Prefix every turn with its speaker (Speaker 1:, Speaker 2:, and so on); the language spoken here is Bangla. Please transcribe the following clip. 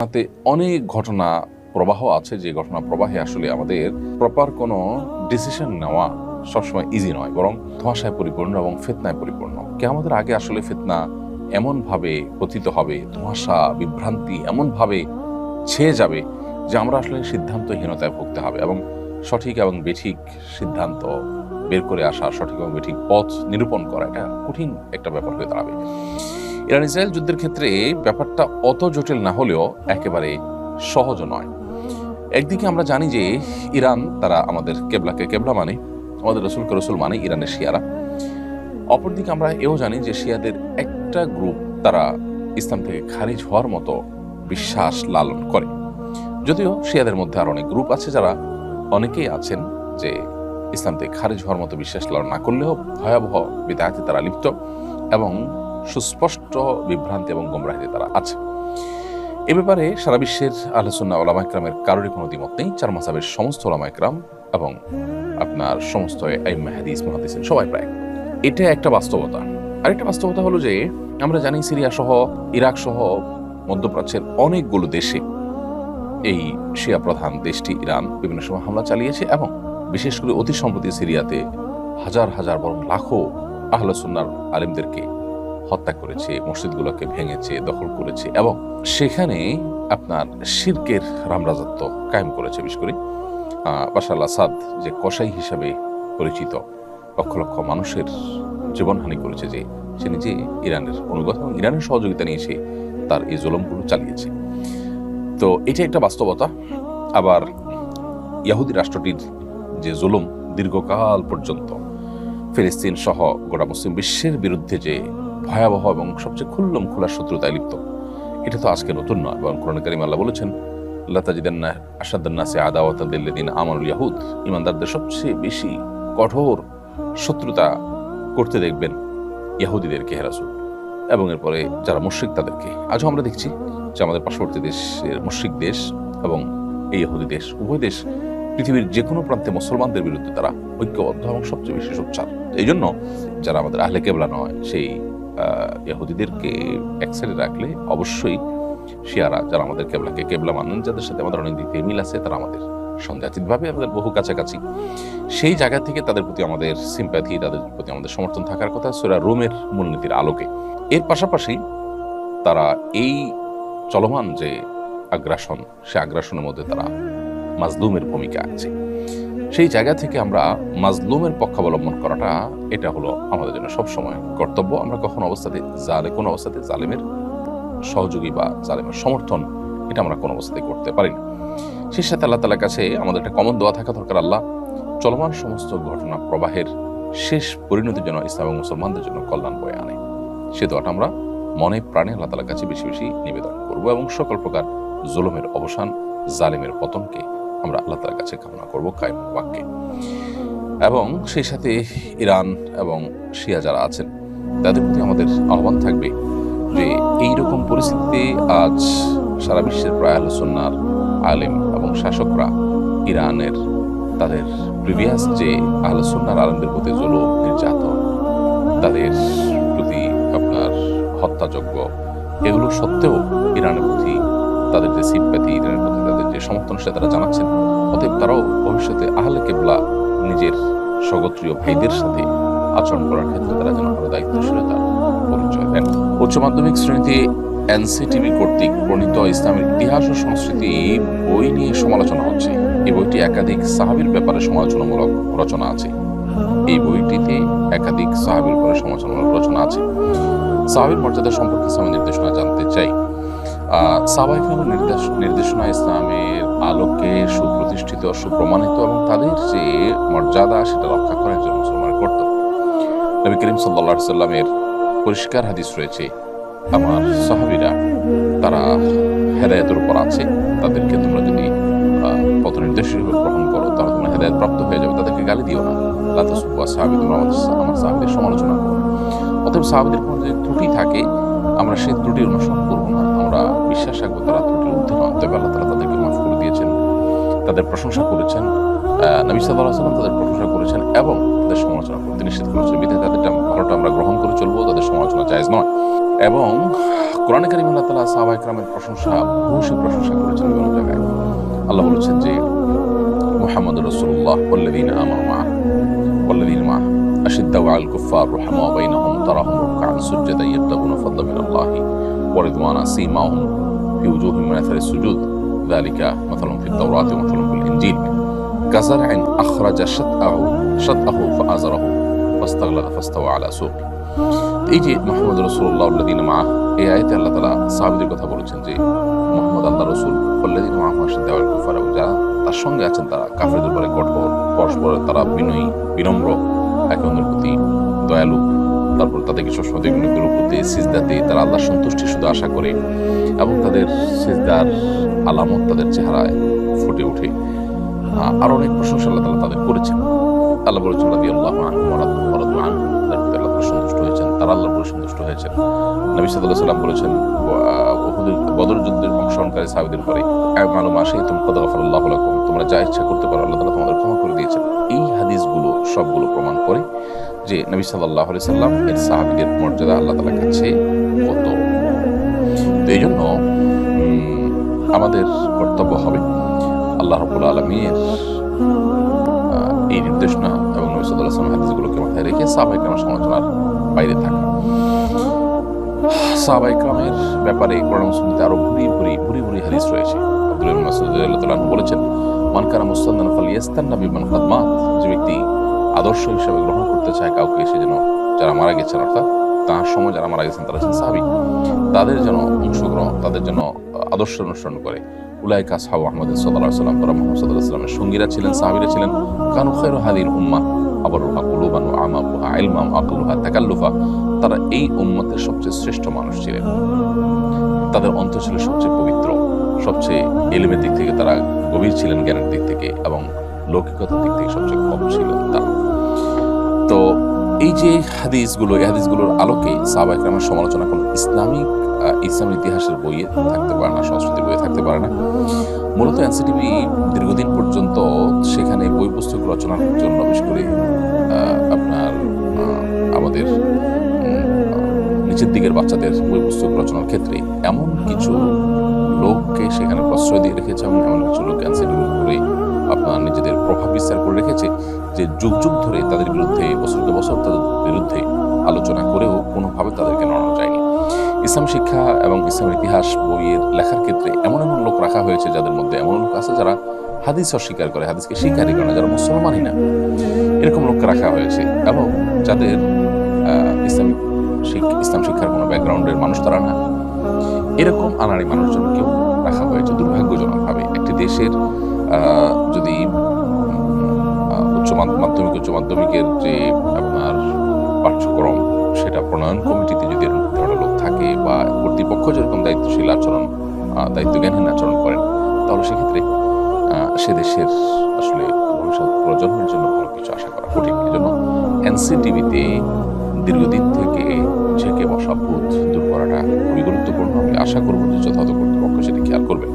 Speaker 1: তাতে অনেক ঘটনা প্রবাহ আছে, যে ঘটনা প্রবাহে আসলে আমাদের প্রপার কোনো ডিসিশন নেওয়া সবসময় ইজি নয়, বরং ধোঁয়াশায় পরিপূর্ণ এবং ফিতনায় পরিপূর্ণ। কিয়ামতের আগে আসলে ফিতনা এমনভাবে পতিত হবে, ধোঁয়াশা বিভ্রান্তি এমনভাবে ছেয়ে যাবে যে আমরা আসলে সিদ্ধান্তহীনতায় ভুগতে হবে এবং সঠিক এবং বেঠিক সিদ্ধান্ত বের করে আসা, সঠিক এবং বেঠিক পথ নিরূপণ করা, এটা কঠিন একটা ব্যাপার হয়ে দাঁড়াবে। ইরান ইসরায়েল যুদ্ধের ক্ষেত্রে ব্যাপারটা অত জটিল না হলেও একেবারে সহজও নয়। একদিকে আমরা জানি যে ইরান তারা আমাদের কেবলাকে কেবলা মানে, আমাদের রসুলকে রসুল মানে ইরানের শিয়ারা। অপরদিকে আমরা এও জানি যে শিয়াদের একটা গ্রুপ তারা ইসলাম থেকে খারিজ হওয়ার মতো বিশ্বাস লালন করে। যদিও শিয়াদের মধ্যে আর অনেক গ্রুপ আছে যারা অনেকেই আছেন যে ইসলাম থেকে খারিজ হওয়ার মতো বিশ্বাস লালন না করলেও ভয়াবহ বিদআতে তারা লিপ্ত এবং সুস্পষ্ট বিভ্রান্তি এবং গোমরাহিতে তারা আছে। এ ব্যাপারে সারা বিশ্বের আহলে সুন্নাহ ওলামা ইকরামের কারোরই কোনো দ্বিমত নেই। চার মাযহাবের সমস্ত ওলামা ইকরাম এবং আপনার সমস্ত আইম্মা হাদিস মুহাদ্দিসিন সবাই প্রায়, এটা একটা বাস্তবতা। আরেকটা বাস্তবতা হলো যে আমরা জানি সিরিয়া সহ, ইরাক সহ মধ্যপ্রাচ্যের অনেকগুলো দেশে এই শিয়া প্রধান দেশটি ইরান বিভিন্ন সময় হামলা চালিয়েছে এবং বিশেষ করে অতি সম্প্রতি সিরিয়াতে হাজার হাজার বরং লাখো আহলে সুন্নাহর আলেমদেরকে হত্যা করেছে, মসজিদগুলোকে ভেঙেছে, দখল করেছে এবং সেখানে আপনার শিরকের রামরাজত্ব কায়েম করেছে। বিশেষ করে বাশার আল আসাদ যে কসাই হিসাবে পরিচিত, লক্ষ লক্ষ মানুষের জীবনহানি করেছে, যে সে নিজে ইরানের অনুগত এবং ইরানের সহযোগিতা নিয়ে সে তার এই জুলুমগুলো চালিয়েছে। তো এটা একটা বাস্তবতা। আবার ইহুদি রাষ্ট্রটির যে জুলুম দীর্ঘকাল পর্যন্ত ফিলিস্তিন সহ গোটা মুসলিম বিশ্বের বিরুদ্ধে যে ভয়াবহ এবং সবচেয়ে খুল্লম খোলা শত্রুতায় লিপ্ত, এটা তো আজকে নতুন নয়। এবং কোরআনে কারীমে আল্লাহ বলেছেন, লা তাজিদান্না আশাদ্দান-নাসি আদাওয়াতান লিল্লাযিনা আমানুল ইয়াহুদ, ঈমানদারদের সবচেয়ে বেশি কঠোর শত্রুতা করতে দেখবেন ইহুদিদেরকে হে রাসূল, এবং এরপরে যারা মুশরিক তাদেরকে। আজও আমরা দেখছি যে আমাদের পার্শ্ববর্তী দেশের মুশরিক দেশ এবং এই ইহুদি দেশ, উভয় দেশ পৃথিবীর যে কোনো প্রান্তে মুসলমানদের বিরুদ্ধে তারা ঐক্যবদ্ধ এবং সবচেয়ে বেশি সোচ্চার। এই জন্য যারা আমাদের আহলে কেবলা নয়, সেই ইহুদিদেরকে এক সাইডে রাখলে অবশ্যই শিয়ারা যারা আমাদের কেবলাকে কেবলা মানেন, যাদের সাথে আমাদের অনেক দিক থেকে মিল আছে, তারা আমাদের সন্দেহাতীতভাবে আমাদের বহু কাছাকাছি, সেই জায়গা থেকে তাদের প্রতি আমাদের সিম্প্যাথি, তাদের প্রতি আমাদের সমর্থন থাকার কথা সূরা রুমের মূলনীতির আলোকে। এর পাশাপাশি তারা এই চলমান যে আগ্রাসন, সে আগ্রাসনের মধ্যে তারা মাজলুমের ভূমিকা আছে। সেই জায়গা থেকে আমরা মাজলুমের পক্ষাবলম্বন করাটা, এটা হলো আমাদের জন্য সবসময় কর্তব্য। আমরা কোনো অবস্থাতে জালেমের সহযোগী বা জালেমের সমর্থন, এটা আমরা কোনো অবস্থাতে করতে পারি না। সেই সাথে আল্লাহ তাআলার কাছে আমাদের একটা কমন দোয়া থাকা দরকার, আল্লাহ চলমান সমস্ত ঘটনা প্রবাহের শেষ পরিণতির জন্য ইসলাম এবং মুসলমানদের জন্য কল্যাণ বয়ে আনে। সে দোয়াটা আমরা মনে প্রাণে আল্লাহ তাআলার কাছে বেশি বেশি নিবেদন করব এবং সকল প্রকার জুলুমের অবসান, জালেমের পতনকে আমরা আল্লাহ তাআলার কাছে কামনা করব কায়েম বাক্যে। এবং সেই সাথে ইরান এবং শিয়া যারা আছেন তাদের প্রতি আমাদের আহ্বান থাকবে যে এইরকম পরিস্থিতিতে আজ সারা বিশ্বের প্রায় আহলে সুন্নাহর আলেম এবং শাসকরা ইরানের তাদের প্রিভিয়াস যে আহলে সুন্নাহর আলেমদের প্রতি জুলুম, নির্যাতন, তাদের প্রতি আপনার হত্যাযজ্ঞ, এগুলো সত্ত্বেও ইরানের প্রতি তাদের যে সিম্প্যাথি, ইরানের প্রতি তাদের যে সমর্থন, সেটা তারা জানাচ্ছেন। অতএব তারাও ভবিষ্যতে আহলে কেবলা নিজের স্বগোত্রীয় ভাইদের সাথে আচরণ করার ক্ষেত্রে তারা যেন আরো দায়িত্বশীলতার পরিচয় দেন। উচ্চ মাধ্যমিক শ্রেণীতে এনসিটিভি কর্তৃক প্রণীত ইসলামের ইতিহাস ও সংস্কৃতি বই নিয়ে সমালোচনা হচ্ছে। এই বইটি একাধিক সাহাবীর ব্যাপারে সমালোচনামূলক রচনা আছে। এই বইটিতে একাধিক সাহাবীর ব্যাপারে সমালোচনামূলক রচনা আছে। সাহাবীর মর্যাদা সম্পর্কে ইসলামের নির্দেশনা জানতে চাই। সাহাবায়ে কেরামের নির্দেশনা ইসলামের আলোকে সুপ্রতিষ্ঠিত, সুপ্রমাণিত এবং তাদের যে মর্যাদা সেটা রক্ষা করা একজন মুসলমানের কর্তব্য। নবী করিম সাল্লাল্লাহু আলাইহি ওয়াসাল্লামের পরিষ্কার হাদিস রয়েছে, আমার সাহাবীরা তারা হেদায়েতের উপর আছে, তাদেরকে তোমরা যদি পথ নির্দেশ গ্রহণ করো তাহলে তোমরা হেদায়েত প্রাপ্ত হয়ে যাবে, তাদেরকে গালি দিও না। লা তাসুব্বু আসহাবী, তোমরা আমার সাহাবীদের সমালোচনা করো না। অতএব সাহাবীদের কোনো যদি ত্রুটি থাকে আমরা সেই ত্রুটি অনুসরণ করবো না, আমরা বিশ্বাস রাখবো তারা ত্রুটির ঊর্ধ্বে নয়। তবে আল্লাহ তাআলা তাদেরকে মাফ করে দিয়েছেন, তাদের প্রশংসা করেছেন, নবী সাল্লাল্লাহু আলাইহি ওয়াসাল্লাম তাদের প্রশংসা করেছেন এবং তাদের সমালোচনা করতে নিষেধ করেছেন। বিধায় তাদের ভালোটা আমরা গ্রহণ করে চলবো, তাদের সমালোচনা জায়েজ নয়। এবং কোরআনে কারিমে আল্লাহ তাআলা সাহাবা ইকরামের প্রশংসা ভূয়সী প্রশংসা করেছেন বিভিন্ন জায়গায়। আল্লাহ বলেছেন যে মুহাম্মদুর রাসূলুল্লাহ ওয়াল্লাযীনা আমানু মা'আহু ওয়াল্লাযীনা মা'আহু আশিদ্দাউ আলাল কুফফার রুহামাউ বাইনাহুম তারাহুম রুকআন সুজদান ইয়াবতাগুনা ফাদলাম মিনাল্লাহি ওয়া রিদওয়ানা সীমাহুম ফি ওজুহিহিম মিন আথারি সুজুদ যালিকা মাসালুহুম ফিত তাওরাতি ওয়া মাসালুহুম ফিল ইনজিল কাযার'ইন আখরাজা শাতআহু ফাআযারাহু ফাস্তাগলাযা ফাস্তাওয়া আলা সুকি। এই যে মুহাম্মদুর রাসূলুল্লাহ ওয়াল্লাযীনা মা'আহু, এই আয়াতে আল্লাহ তাআলা সাহাবীদের কথা বলেছেন যে মুহাম্মদ আল্লাহর রাসূল ওয়াল্লাযীনা মা'আহু আশিদ্দাউ আলাল কুফফার, যারা তার সঙ্গে আছেন তারা কাফেরদের উপরে কঠোর, পরস্পর তারা বিনয়ী বিনম্র, একে অন্যের প্রতি দয়ালু, তারপর তাদেরকে সবসময় দেখবেন প্রতি সিজদাতে তারা আল্লাহর সন্তুষ্টি শুধু আশা করে এবং তাদের সিজদার আলামত তাদের চেহারায় ফুটে ওঠে। আর অনেক প্রশংসা আল্লাহ তাআলা তাদের করেছেন। আল্লাহ বলেছেন রাদিয়াল্লাহু আনহু ওয়া রাদু আনহু, তাদের প্রতি আল্লাহ সন্তুষ্ট হয়েছেন, তারা আল্লাহর উপর সন্তুষ্ট হয়েছেন। নবী সাল্লাল্লাহু আলাইহি ওয়াসাল্লাম বলেছেন বদর যুদ্ধের অংশগ্রহণকারী সাহাবীদের পরে আমালু মা শাইতুম কদ গাফারাল্লাহু লাকুম, তোমরা যা ইচ্ছা করতে পারো আল্লাহ তাআলা তোমাদের ক্ষমা করে দিয়েছেন। এই হাদিসগুলো সবগুলো প্রমাণ করে যে নবী সাল্লাল্লাহু আলাইহি ওয়াসাল্লাম এর সাহাবীদের মর্যাদা আল্লাহ তাআলার কাছে কত। তো এই জন্য আমাদের কর্তব্য হবে আল্লাহ রাব্বুল আলামিনের এই নির্দেশনা এবং নবী সাল্লাল্লাহু আলাইহি ওয়াসাল্লাম হাদিসগুলোকে মাথায় রেখে সাহাবা ইকরামের সমালোচনার বাইরে থাকা। সাহাবা ইকরামের ব্যাপারে কোরআন ও সুন্নাতে আরো ভুরি ভুরি হাদিস রয়েছে। আব্দুল্লাহ ইবনে মাসউদ রাদিয়াল্লাহু তাআলা বলেছেন, মান কানা মুস্তান্নান ফালিয়াস্তান্না বিমান কাদ মাত, যে ব্যক্তি আদর্শ হিসেবে গ্রহণ করতে চায় কাউকে, সে যেন যারা মারা গেছেন, অর্থাৎ তার সময় যারা মারা গেছেন তারা হচ্ছেন সাহাবী, তাদের যেন অংশগ্রহণ, তাদের যেন আদর্শ অনুসরণ করে। উলাইকা আসহাবু মুহাম্মদ সাল্লাল্লাহু আলাইহি ওয়াসাল্লাম, তারা মুহাম্মদ সাল্লাল্লাহু আলাইহি ওয়াসাল্লামের সঙ্গীরা ছিলেন, সাহাবীরা ছিলেন। কানু খায়রু হাদিহিল উম্মাহ আবরুহা কুলুবান ওয়া আমাকুহা ইলমান ওয়া আকলুহা তাকাল্লুফা, তারা এই উম্মতের সবচেয়ে শ্রেষ্ঠ মানুষ ছিলেন। তাদের অন্তর ছিল সবচেয়ে পবিত্র, সবচেয়ে ইলমের দিক থেকে তারা গভীর ছিলেন, জ্ঞানের দিক থেকে এবং লৌকিকতার দিক থেকে সবচেয়ে কম ছিলেন তারা। তো এই যে হাদিসগুলো, এই হাদিসগুলোর আলোকে সাহাবা ইকরামের সমালোচনা কোনো ইসলামের ইতিহাসের বইয়ে থাকতে পারে না, সংস্কৃতির বইয়ে থাকতে পারে না। মূলত এনসিটিভি দীর্ঘদিন পর্যন্ত সেখানে বই পুস্তক রচনার জন্য, বিশেষ করে আপনার আমাদের নিচের দিকের বাচ্চাদের বই পুস্তক রচনার ক্ষেত্রে এমন কিছু লোককে সেখানে প্রশ্রয় দিয়ে রেখেছে এবং এমন কিছু লোক এনসিটিভি করে আপনার নিজেদের প্রভাব বিস্তার করে রেখেছে যে যুগ যুগ ধরে তাদের বিরুদ্ধে, বছরকে বছর তাদের বিরুদ্ধে আলোচনা করেও কোনোভাবে তাদেরকে নড়ানো যায়নি। ইসলাম শিক্ষা এবং ইসলামের ইতিহাস বইয়ের লেখার ক্ষেত্রে এমন এমন লোক রাখা হয়েছে যাদের মধ্যে এমন লোক আছে যারা হাদিস অস্বীকার করে, হাদিসকে স্বীকারই করে না, যারা মুসলমানই না, এরকম লোককে রাখা হয়েছে। এবং যাদের ইসলাম শিক্ষার কোনো ব্যাকগ্রাউন্ডের মানুষ তারা না, এরকম আনাড়ি মানুষজনকেও রাখা হয়েছে দুর্ভাগ্যজনকভাবে। একটি দেশের যদি উচ্চ মাধ্যমিকের যে আপনার পাঠ্যক্রম, সেটা প্রণয়ন কমিটিতে যদি ধরনের লোক থাকে বা কর্তৃপক্ষ যেরকম দায়িত্বশীল আচরণ, দায়িত্বজ্ঞানহীন আচরণ করেন, তাহলে সেক্ষেত্রে সে দেশের আসলে ভবিষ্যৎ প্রজন্মের জন্য ভালো কিছু আশা করা কঠিন। এই জন্য এনসিটিভিতে দীর্ঘদিন থেকে ঝেঁকে বসা ভূত দূর করাটা খুবই গুরুত্বপূর্ণ। আমি আশা করবো যে যথাযথ কর্তৃপক্ষ সেটি খেয়াল করবে।